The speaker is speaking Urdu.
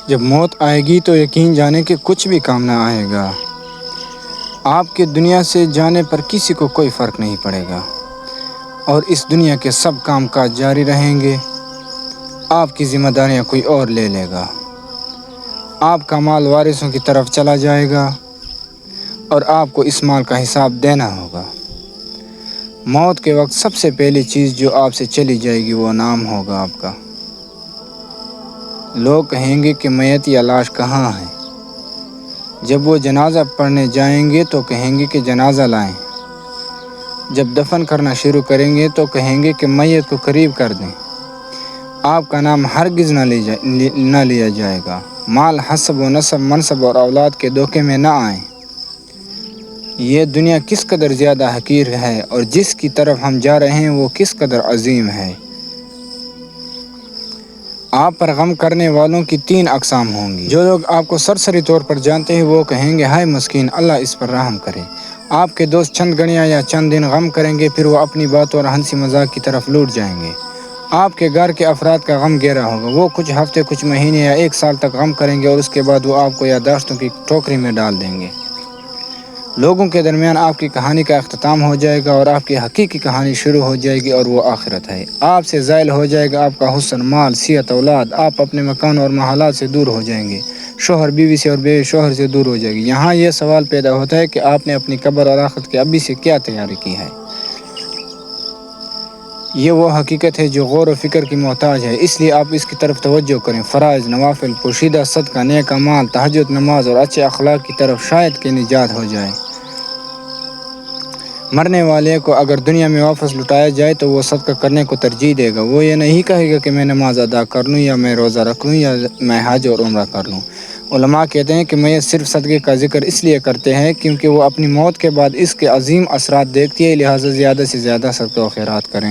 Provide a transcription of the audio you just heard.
جب موت آئے گی تو یقین جانے کہ کچھ بھی کام نہ آئے گا۔ آپ کے دنیا سے جانے پر کسی کو کوئی فرق نہیں پڑے گا اور اس دنیا کے سب کام کاج جاری رہیں گے۔ آپ کی ذمہ داریاں کوئی اور لے لے گا۔ آپ کا مال وارثوں کی طرف چلا جائے گا اور آپ کو اس مال کا حساب دینا ہوگا۔ موت کے وقت سب سے پہلی چیز جو آپ سے چلی جائے گی وہ نام ہوگا آپ کا۔ لوگ کہیں گے کہ میت یا لاش کہاں ہے؟ جب وہ جنازہ پڑھنے جائیں گے تو کہیں گے کہ جنازہ لائیں۔ جب دفن کرنا شروع کریں گے تو کہیں گے کہ میت کو قریب کر دیں۔ آپ کا نام ہرگز نہ لیا جائے گا۔ مال، حسب و نسب، منصب اور اولاد کے دھوکے میں نہ آئیں۔ یہ دنیا کس قدر زیادہ حقیر ہے اور جس کی طرف ہم جا رہے ہیں وہ کس قدر عظیم ہے۔ آپ پر غم کرنے والوں کی 3 اقسام ہوں گی۔ جو لوگ آپ کو سرسری طور پر جانتے ہیں وہ کہیں گے ہائے مسکین، اللہ اس پر رحم کرے۔ آپ کے دوست چند گھڑیاں یا چند دن غم کریں گے، پھر وہ اپنی باتوں اور ہنسی مذاق کی طرف لوٹ جائیں گے۔ آپ کے گھر کے افراد کا غم گہرا ہوگا۔ وہ کچھ ہفتے، کچھ مہینے یا 1 سال تک غم کریں گے اور اس کے بعد وہ آپ کو یادداشتوں کی ٹوکری میں ڈال دیں گے۔ لوگوں کے درمیان آپ کی کہانی کا اختتام ہو جائے گا اور آپ کی حقیقی کہانی شروع ہو جائے گی اور وہ آخرت ہے۔ آپ سے زائل ہو جائے گا آپ کا حسن، مال، صحت، اولاد۔ آپ اپنے مکان اور محلات سے دور ہو جائیں گے۔ شوہر بیوی سے اور بیوی شوہر سے دور ہو جائے گی۔ یہاں یہ سوال پیدا ہوتا ہے کہ آپ نے اپنی قبر اور آخرت کے ابھی سے کیا تیاری کی ہے؟ یہ وہ حقیقت ہے جو غور و فکر کی محتاج ہے، اس لیے آپ اس کی طرف توجہ کریں۔ فرائض، نوافل، پوشیدہ صدقہ، نیک اعمال، تہجد، نماز اور اچھے اخلاق کی طرف شاید کہ نجات ہو جائے۔ مرنے والے کو اگر دنیا میں واپس لٹایا جائے تو وہ صدقہ کرنے کو ترجیح دے گا۔ وہ یہ نہیں کہے گا کہ میں نماز ادا کر لوں یا میں روزہ رکھ لوں یا میں حج اور عمرہ کر لوں۔ علماء کہتے ہیں کہ میت صرف صدقے کا ذکر اس لیے کرتے ہیں کیونکہ وہ اپنی موت کے بعد اس کے عظیم اثرات دیکھتی ہے، لہٰذا زیادہ سے زیادہ صدقہ و خیرات کریں۔